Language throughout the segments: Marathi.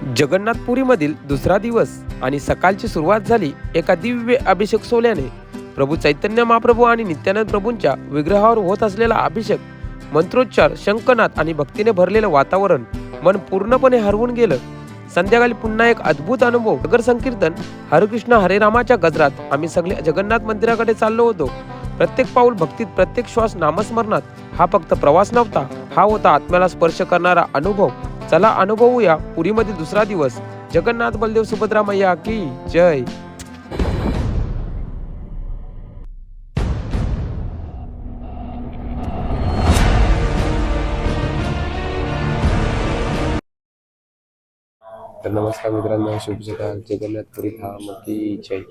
जगन्नाथपुरीमधील दुसरा दिवस आणि सकाळची सुरुवात झाली एका दिव्य अभिषेक सोहळ्याने. प्रभू चैतन्य महाप्रभू आणि नित्यानंद प्रभूंच्या विग्रहावर होत असलेला अभिषेक, मंत्रोच्चार, शंखनाद आणि भक्तीने भरलेलं वातावरण मन पूर्णपणे हरवून गेलं. संध्याकाळी पुन्हा एक अद्भुत अनुभव. नगर संकीर्तन, हरेकृष्ण हरे रामाच्या गजरात आम्ही सगळे जगन्नाथ मंदिराकडे चाललो होतो. प्रत्येक पाऊल भक्तीत, प्रत्येक श्वास नामस्मरणात. हा फक्त प्रवास नव्हता, हा होता आत्म्याला स्पर्श करणारा अनुभव. चला अनुभवूया पुरीमध्ये दुसरा दिवस. जगन्नाथ बलदेव सुभद्रा मैया की जय. तर नमस्कार मित्रांनो, शुभ सकाळ. जगन्नाथपुरी धाम की जय.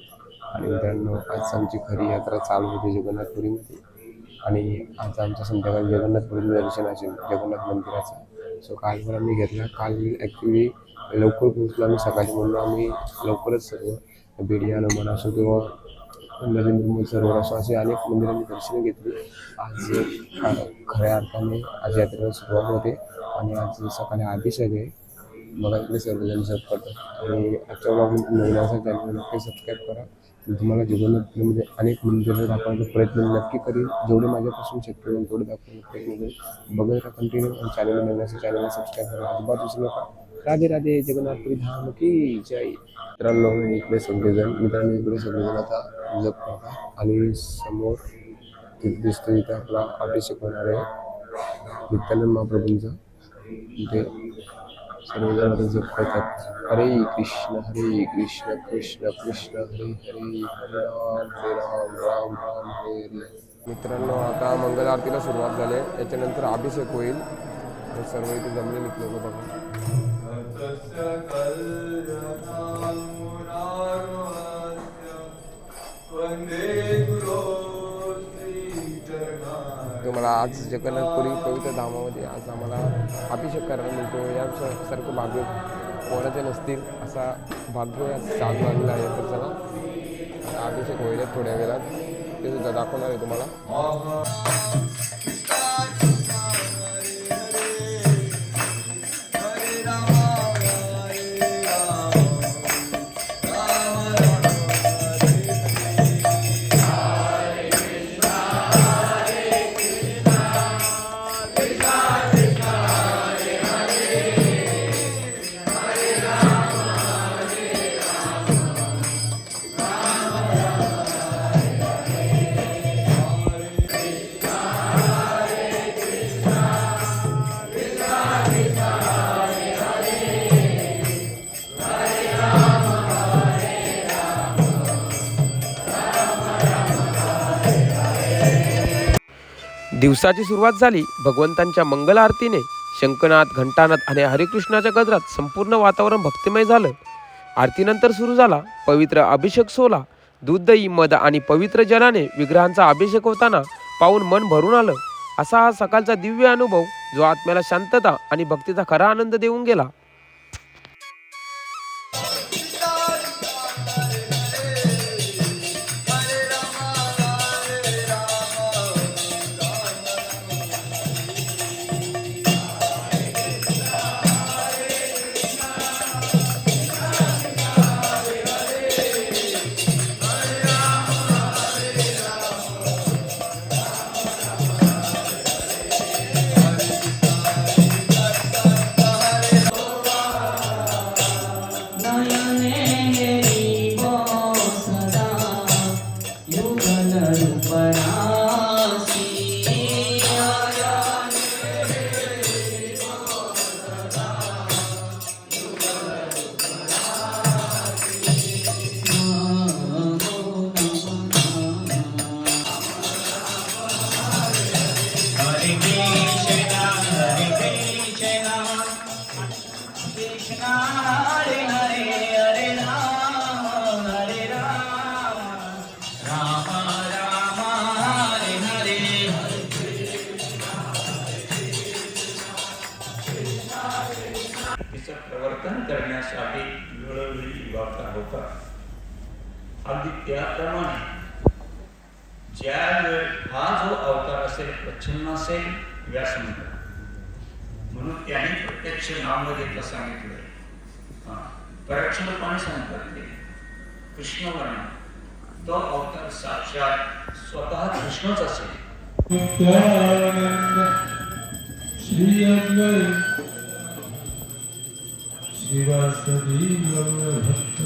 आणि मित्रांनो, आज आमची खरी यात्रा चालू होती जगन्नाथपुरीमध्ये. आणि आज आमचं संध्याकाळी जगन्नाथपुरी दर्शन असेल जगन्नाथ मंदिराचा. सो काल पण आम्ही घेतला. काल ॲक्च्युली लवकर पोहोचलो आम्ही सकाळी, म्हणून आम्ही लवकरच सर्व बेडिया हनुमान असो किंवा नरेंद्र मोदी सरोवर असो असे अनेक मंदिरांनी दर्शन घेतली. आज खऱ्या अर्थाने आज यात्रेला सुरुवात होते आणि आज सकाळी अभिषेक आहे. बघा इकडे सर्वजण सब करतात. आणि आजच्या ब्लॉगमध्ये नवीन असेल चॅनल नक्की सबस्क्राईब करा. मी तुम्हाला जगन्नाथपुरीमध्ये अनेक मंदिरं दाखवण्याचा प्रयत्न नक्की करीन. जेवढे माझ्यापासून शक्य होईल तेवढे दाखवण्याचा प्रयत्न करेन. बघत राहा कंटिन्यू. आणि चॅनल नवीन असेल चॅनलला सबस्क्राईब करा. अजिबात विसरू नका. राधे राधे. जगन्नाथपुरी धाम की जय. मित्रांनो, इकडे सगळेजण आता जप करतात. आणि समोर दिसतो इथं आपला अभिषेक होणार आहे नित्यानंद महाप्रभूंचा. इथे सर्वजण आता जप करतात. हरे कृष्ण कृष्ण कृष्ण हरे हरे, हरे राम राम राम हरे हरे. मित्रांनो, आता मंगल आरतीला सुरुवात झाली आहे. त्याच्यानंतर अभिषेक होईल. सर्व इथे जमलेले लोक बघा. तुम्हाला आज जगन्नाथपुरी पवित्र धामामध्ये आज आम्हाला अभिषेक करायला मिळतो. यासारखं भाग्य कोणाचे नसतील, असा भाग्य चालू आलेला आहे. तर चला अभिषेक होईल थोड्या वेळात, ते सुद्धा दाखवणार आहे तुम्हाला. दिवसाची सुरुवात झाली भगवंतांच्या मंगल आरतीने. शंखनाद, घंटानाद आणि हरिकृष्णाच्या गजरात संपूर्ण वातावरण भक्तिमय झालं. आरतीनंतर सुरू झाला पवित्र अभिषेक सोहळा. दूध, दही, मध आणि पवित्र जलाने विग्रहांचा अभिषेक होताना पाहून मन भरून आलं. असा हा सकाळचा दिव्य अनुभव, जो आत्म्याला शांतता आणि भक्तीचा खरा आनंद देऊन गेला. प्रवर्तन करण्यासाठी वेळोवेळी वापर होता. अगदी त्याप्रमाणे ज्यावेळी हा जो अवतार असेल प्रच्छन्न असेल, व्यास म्हणून त्याने प्रत्यक्ष नाम घेतलं सांगितलं. परोक्ष रूपाने सांगतात ते कृष्णवर्ण तो अवतार साक्षात स्वतः कृष्णच असेल. श्री अद्वैत श्रीवासवी भक्त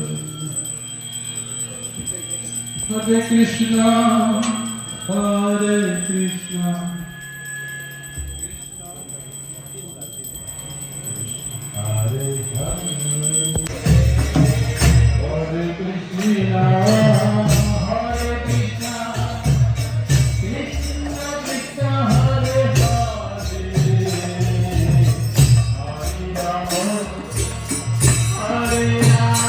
हरे कृष्णा हरे कृष्णा हरे हरे कृष्णा हरे कृष्णा कृष्णा कृष्णा हरे हरे हरे राम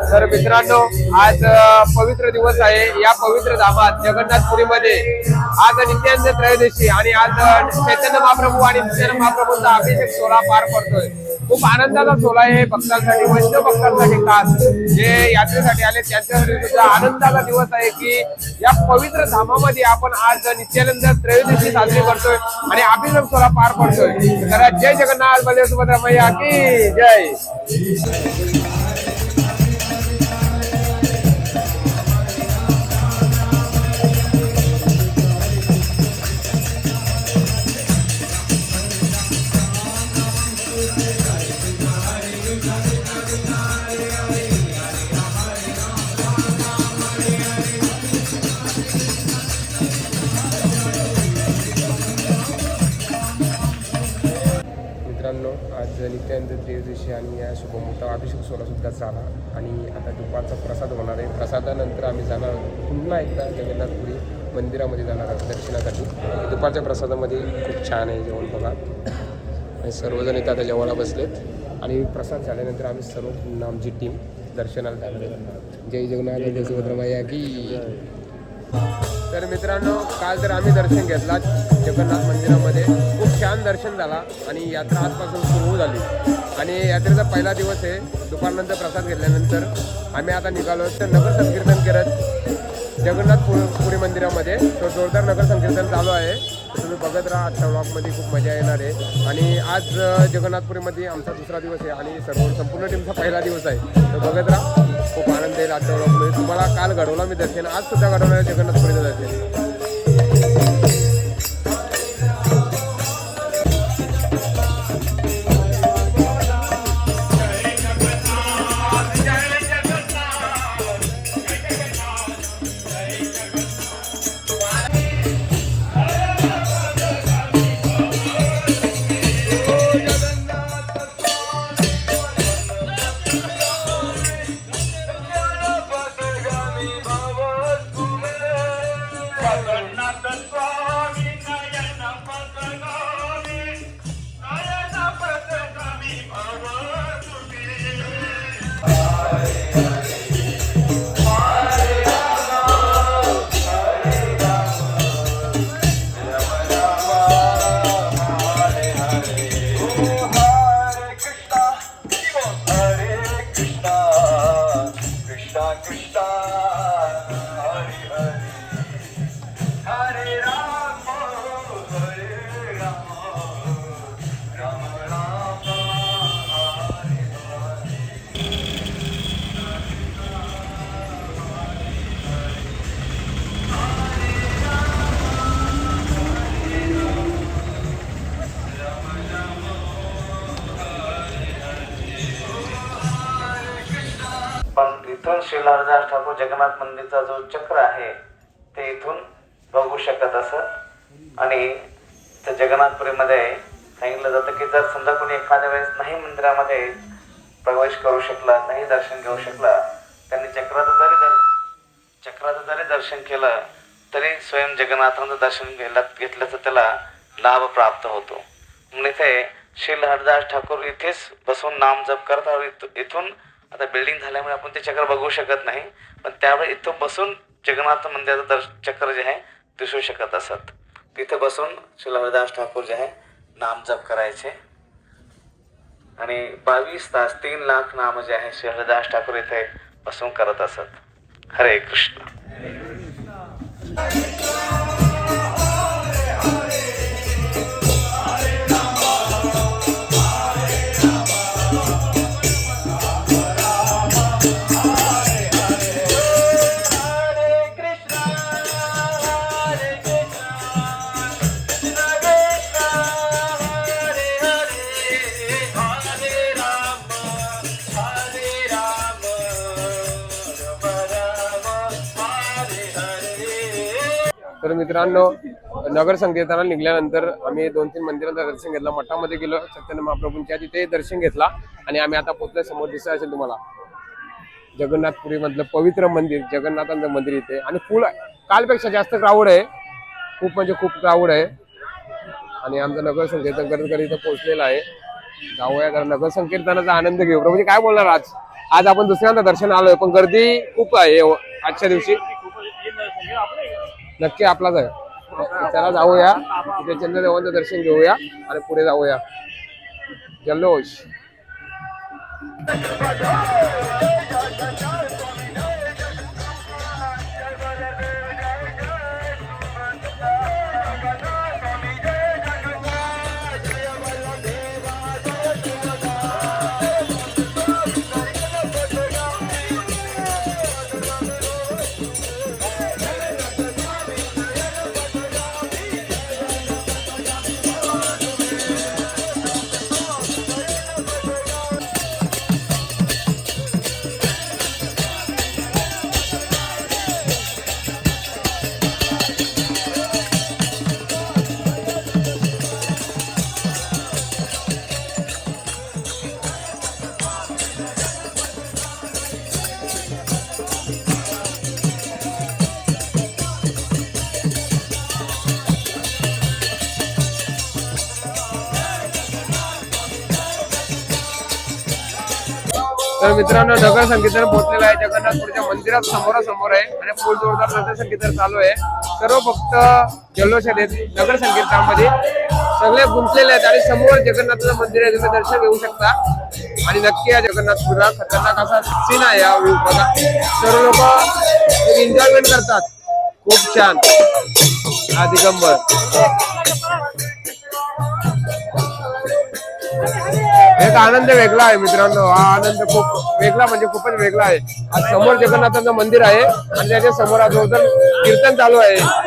तर मित्रांनो, आज पवित्र दिवस आहे. या पवित्र धामात जगन्नाथपुरीमध्ये आज नित्यानंद त्रयोदशी आणि आज चैतन्य महाप्रभू आणि नित्यानंद महाप्रभूंचा अभिषेक सोहळा पार पडतोय. खूप आनंदाचा सोहळा आहे भक्तांसाठी, वैष्णव भक्तांसाठी, खास जे यात्रेसाठी आले त्यांच्यासाठी सुद्धा आनंदाचा दिवस आहे की या पवित्र धामामध्ये आपण आज नित्यानंद त्रयोदशी साजरी करतोय आणि अभिषेक सोहळा पार पडतोय. तर जय जगन्नाथ, बलदेव सुभद्रा मैया की जय. मित्रांनो, आज नित्यानंद त्रयोदशी आणि या शुभमोठा अभिषेक सोहळा सुद्धा झाला आणि आता दुपारचा प्रसाद होणार आहे. प्रसादानंतर आम्ही जाणार पुन्हा एकदा जगन्नाथपुरी मंदिरामध्ये जाणार आहोत दर्शनासाठी. दुपारच्या प्रसादामध्ये खूप छान आहे जेवण बघा. आणि सर्वजण इथं आता जेवायला बसलेत आणि प्रसाद झाल्यानंतर आम्ही सर्व पुन्हा आमची टीम दर्शनाला जाणार. जय जगन्नाथ, सुभद्रा मैया की. तर मित्रांनो, काल तर आम्ही दर्शन घेतला जगन्नाथ मंदिरामध्ये. खूप छान दर्शन झाला आणि यात्रा आजपासून सुरू झाली आणि यात्रेचा पहिला दिवस आहे. दुपारनंतर प्रसाद घेतल्यानंतर आम्ही आता निघालो तर नगर संकीर्तन करत जगन्नाथपुरी मंदिरामध्ये. तो जोरदार नगर संकीर्तन चालू आहे. तुम्ही बघत राहा. आजच्या व्लॉगमध्ये खूप मजा येणार आहे. आणि आज जगन्नाथपुरीमध्ये आमचा दुसरा दिवस आहे आणि संपूर्ण टीमचा पहिला दिवस आहे. तर बघत राहा, खूप आनंद येईल आजच्या व्लॉगमध्ये. तुम्हाला काल घडवला मी दर्शन, आज सुद्धा घडवणार आहे जगन्नाथपुरीचं दर्शन. श्री हरिदास ठाकूर जगन्नाथ मंदिरचा जो चक्र आहे ते इथून बघू शकत असत। आणि त्या जगन्नाथपुरीमध्ये सांगितलं जातं की जर समजा कोणी एखाद्या वेळेस नाही मंदिरामध्ये प्रवेश करू शकला, नाही दर्शन घेऊ शकला, त्यांनी चक्राचं जरी दर्शन केलं तरी स्वयं जगन्नाथांचं दर्शन घेतल्याचं त्याला लाभ प्राप्त होतो। म्हणून इथे श्री हरिदास ठाकूर इथेच बसून नाम जप करतात। इथून आता बिल्डिंग झाल्यामुळे आपण ते चक्र बघू शकत नाही, पण त्यावेळी इथं बसून जगन्नाथ मंदिराचं चक्र जे आहे दिसू शकत असत। तिथे बसून श्री हरिदास ठाकूर जे आहे नाम जप करायचे आणि 22 तास 3 लाख नाम जे आहे श्री हरिदास ठाकूर इथे बसून करत असत। हरे कृष्ण। तर मित्रांनो, नगर संकीर्तनाला निघाल्यानंतर आम्ही 2-3 मंदिरांचं दर्शन घेतलं। मठामध्ये गेलो, चैतन्य महाप्रभूंच्या तिथे दर्शन घेतला आणि आम्ही आता पोहोचलो। समोर दिसत असेल तुम्हाला जगन्नाथपुरी मधलं पवित्र मंदिर, जगन्नाथांचं मंदिर इथे। आणि फुल कालपेक्षा जास्त क्राऊड आहे, खूप म्हणजे खूप क्राऊड आहे। आणि आमचं नगर संकीर्तन करत इथं पोहोचलेलं आहे। जाऊया जरा नगर संकीर्तनाचा आनंद घेऊ। म्हणजे काय बोलणार, आज आपण दुसऱ्यांदा दर्शन आलोय, पण गर्दी खूप आहे आजच्या दिवशी। नक्की आपलाच आहे। चला जाऊया, तिथे चंद्रदेवांचं दर्शन घेऊया आणि पुढे जाऊया। जल्लोष। तर मित्रांनो, नगर संकीर्तन पोहोचलेलं आहे। जगन्नाथपुरीच्या मंदिरात समोरासमोर आहे आणि फुल जोरदार नगर संकीर्तन चालू आहे। सर्व भक्त जल्लोषात आहेत नगर संकीर्तनामध्ये, सगळे गुंतलेले आहेत आणि समोर जगन्नाथाचं मंदिर आहे, तुम्ही दर्शन घेऊ शकता। आणि नक्की या जगन्नाथपुरीला खतरनाक असा सीन आहे या बघा, सर्व लोक एन्जॉयमेंट करतात, खूप छान हा दिगंबर। एक आनंद वेगळा आहे मित्रांनो, हा आनंद खूप वेगळा म्हणजे खूपच वेगळा आहे। आज समोर जगन्नाथाचं मंदिर आहे आणि त्याच्या समोर आज जोरदार कीर्तन चालू आहे।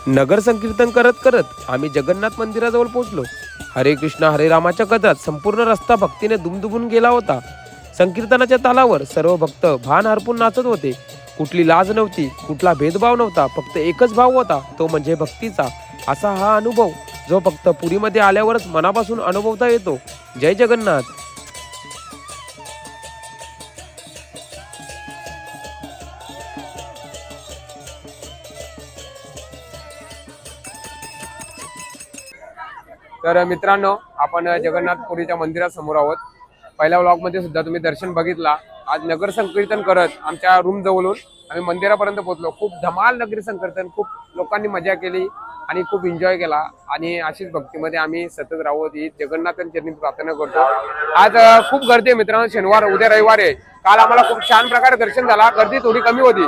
नगर संकीर्तन करत करत आम्ही जगन्नाथ मंदिराजवळ पोहोचलो। हरे कृष्ण हरे रामाच्या गजरात संपूर्ण रस्ता भक्तीने दुमदुमून गेला होता। संकीर्तनाच्या तालावर सर्व भक्त भान हरपून नाचत होते। कुठली लाज नव्हती, कुठला भेदभाव नव्हता, फक्त एकच भाव होता, तो म्हणजे भक्तीचा। असा हा अनुभव जो फक्त पुरीमध्ये आल्यावरच मनापासून अनुभवता येतो। जय जगन्नाथ। तर मित्रांनो, आपण जगन्नाथपुरीच्या मंदिरासमोर आहोत। पहिल्या व्लॉगमध्ये सुद्धा तुम्ही दर्शन बघितला। आज नगर संकीर्तन करत आमच्या रूम जवळून आम्ही मंदिरापर्यंत पोहोचलो। खूप धमाल नगरी संकीर्तन, खूप लोकांनी मजा केली आणि खूप एन्जॉय केला। आणि अशीच भक्तीमध्ये आम्ही सतत राहूत ही जगन्नाथांची प्रार्थना करतो। आज खूप गर्दी आहे मित्रांनो, शनिवार, उद्या रविवार आहे। काल आम्हाला खूप छान प्रकारे दर्शन झाला, गर्दी थोडी कमी होती,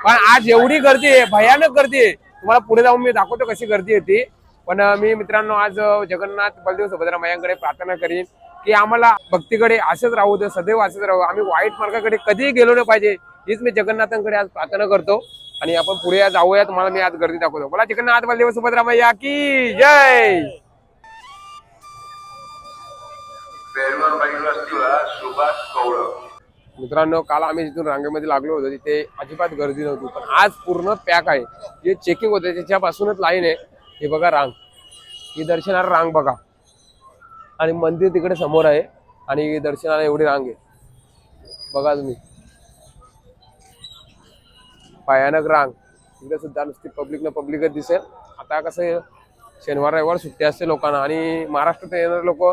पण आज एवढी गर्दी आहे, भयानक गर्दी आहे। तुम्हाला पुढे जाऊन मी दाखवतो कशी गर्दी येते। पण मी मित्रांनो आज जगन्नाथ बलदेव सुभद्रा मैयाकडे प्रार्थना करीन की आम्हाला भक्तीकडे असंच राहू दे, सदैव असंच राहू, आम्ही वाईट मार्गाकडे कधीही गेलो नाही पाहिजे, हीच मी जगन्नाथांकडे आज प्रार्थना करतो. आणि आपण पुढे जाऊया, तुम्हाला मी आज गर्दी दाखवतो. बोला जगन्नाथ बलदेव सुभद्रा मैया की जय. मित्रांनो काल आम्ही जिथून रांगेमध्ये लागलो होतो तिथे अजिबात गर्दी नव्हती, पण आज पूर्ण पॅक आहे. जे चेकिंग होते त्याच्यापासूनच लाईन आहे. हे बघा रांग, ही दर्शनाला रांग बघा, आणि मंदिर तिकडे समोर आहे आणि दर्शनाला एवढी रांग आहे बघा तुम्ही. भयानक रांग. तिकडे सुद्धा नुसती पब्लिकच दिसेल. आता कसं शनिवार रविवार सुट्टी असते लोकांना, आणि महाराष्ट्रात येणारे लोक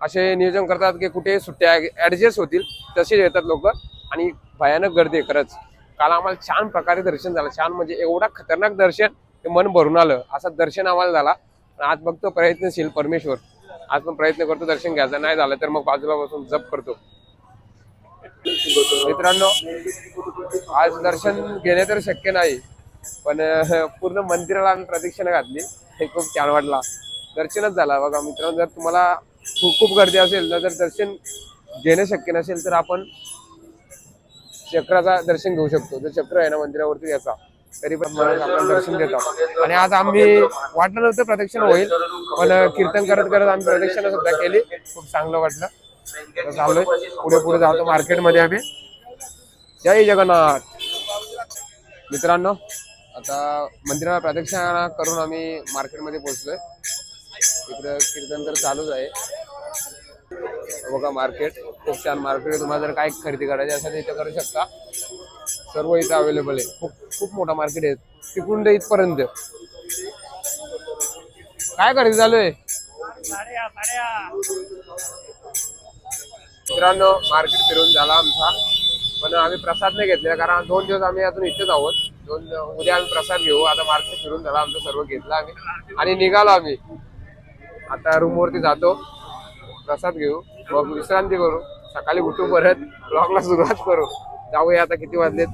असे नियोजन करतात की कुठे सुट्ट्या ऍडजस्ट होतील तसे येतात लोक, आणि भयानक गर्दी आहे खरंच. काल आम्हाला छान प्रकारे दर्शन झालं. छान म्हणजे एवढा खतरनाक दर्शन, ते मन भरून आलं असं दर्शन आम्हाला झाला. आज बघतो प्रयत्नशील परमेश्वर, आज पण प्रयत्न करतो दर्शन घ्यायचा, नाही झालं तर मग बाजूला बसून जप करतो. मित्रांनो आज दर्शन घेणे तर शक्य नाही, पण पूर्ण मंदिराला आम्ही प्रदक्षिणा घातली, हे खूप छान वाटला. दर्शनच झाला बघा मित्रांनो. जर तुम्हाला खूप गर्दी असेल तर जर दर्शन घेणं शक्य नसेल तर आपण चक्राचा दर्शन घेऊ शकतो. जर चक्र आहे ना मंदिरावरती याचा, तरी पण आपण दर्शन घेतो. आणि आज आम्ही वाटलं नव्हतं प्रदक्षिणा होईल, पण कीर्तन करत करत आम्ही प्रदक्षिणा सुद्धा केली. खूप चांगलं वाटलं. चाललोय पुढे जातो मार्केटमध्ये आम्ही. जय जगन्नाथ. मित्रांनो आता मंदिराला प्रदक्षिणा करून आम्ही मार्केटमध्ये पोहोचलोय. इकडं कीर्तन तर चालूच आहे बघा. मार्केट खूप छान मार्केट आहे. तुम्हाला जर काय खरेदी करायची असेल इथं करू शकता. सर्व इथं अवेलेबल आहे. खूप मोठा मार्केट आहे तिकडून ते इथपर्यंत. काय खरेदी चालू आहे मित्रांनो? मार्केट फिरून झाला आमचा, पण आम्ही प्रसाद नाही घेतलेला कारण 2 दिवस आम्ही अजून इथेच आहोत. उद्या आम्ही प्रसाद घेऊ. आता मार्केट फिरून झाला आमचं, सर्व घेतलं आम्ही आणि निघालो आम्ही. आता रूमवरती जातो, प्रसाद घेऊ, मग विश्रांती करू, सकाळी उठू, परत ब्लॉगला सुरुवात करू. जाऊया. आता किती वाजलेत?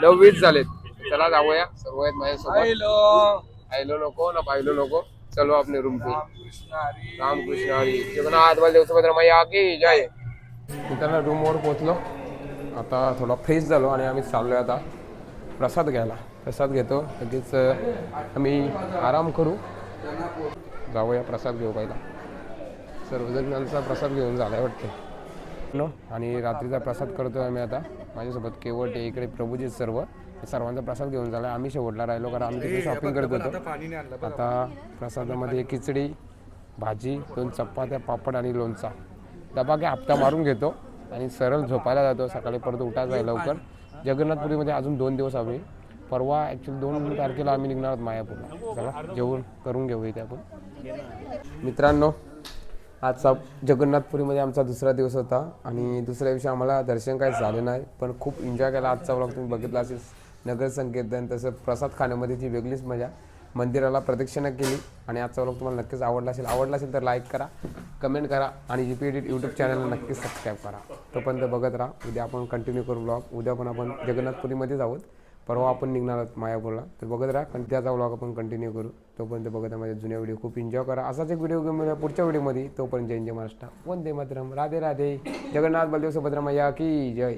9:20 झालेत. चला जाऊया. सर्व आहेत माझ्यासोबत. आयलो नको ना पाहिलो नको. चलो आपले रूम पे. रामकृष्ण हरी. जगन्नाथ बलदेव सुभद्रा मैया की जय. मित्रांनो रूमवर पोहोचलो. आता थोडा फ्रेश झालो आणि आम्ही चाललोय आता प्रसाद घ्यायला. प्रसाद घेतो, लगेच आम्ही आराम करू. जाऊया प्रसाद घेऊ. पहिला सर्वजणांचा प्रसाद घेऊन झालाय वाटतं. आणि रात्रीचा प्रसाद करतो आम्ही आता. माझ्यासोबत केवट इकडे प्रभूजी सर्वांचा प्रसाद घेऊन झाला. आम्ही शेवटला राहिलो कारण आम्ही तिथे शॉपिंग करत होतो. आता प्रसादामध्ये खिचडी, भाजी, 2 चपात्या, पापड आणि लोणचा. डबा काय हप्ता मारून घेतो आणि सरळ झोपायला जातो. सकाळी परत उठायचं आहे लवकर. जगन्नाथपुरीमध्ये अजून 2 दिवस आम्ही. परवा ॲक्च्युली 2 तारखेला आम्ही निघणार आहोत मायापूरला. चला जेवण करून घेऊ इथे आपण. मित्रांनो आजचा जगन्नाथपुरीमध्ये आमचा दुसरा दिवस होता आणि दुसऱ्या दिवशी आम्हाला दर्शन काही झालं नाही, पण खूप एन्जॉय केला. आजचा व्लॉग तुम्ही बघितला असेल. नगर संकीर्तन, तसं प्रसाद खाण्यामध्ये ती वेगळीच मजा. मंदिराला प्रदक्षिणा केली आणि आजचा व्लॉग तुम्हाला नक्कीच आवडला असेल तर लाईक करा, कमेंट करा आणि GP Edit यूट्यूब चॅनलला नक्कीच सबस्क्राईब करा. तोपर्यंत बघत राहा. उद्या आपण कंटिन्यू करू व्लॉग. उद्या पण आपण जगन्नाथपुरीमध्येच आहोत. परवा आपण निघणार आहोत मायापूरला. तर बघत राहा, पण त्याचा व्लॉग आपण कंटिन्यू करू. तोपर्यंत बघत राहा माझ्या जुन्या व्हिडिओ. खूप एन्जॉय करा. असाच एक व्हिडिओ घेऊन मिळूया पुढच्या व्हिडिओमध्ये. तोपर्यंत जय महाराष्ट्र. वंदे मातरम. राधे राधे. जगन्नाथ बलदेव सुभद्रा मैया की जय.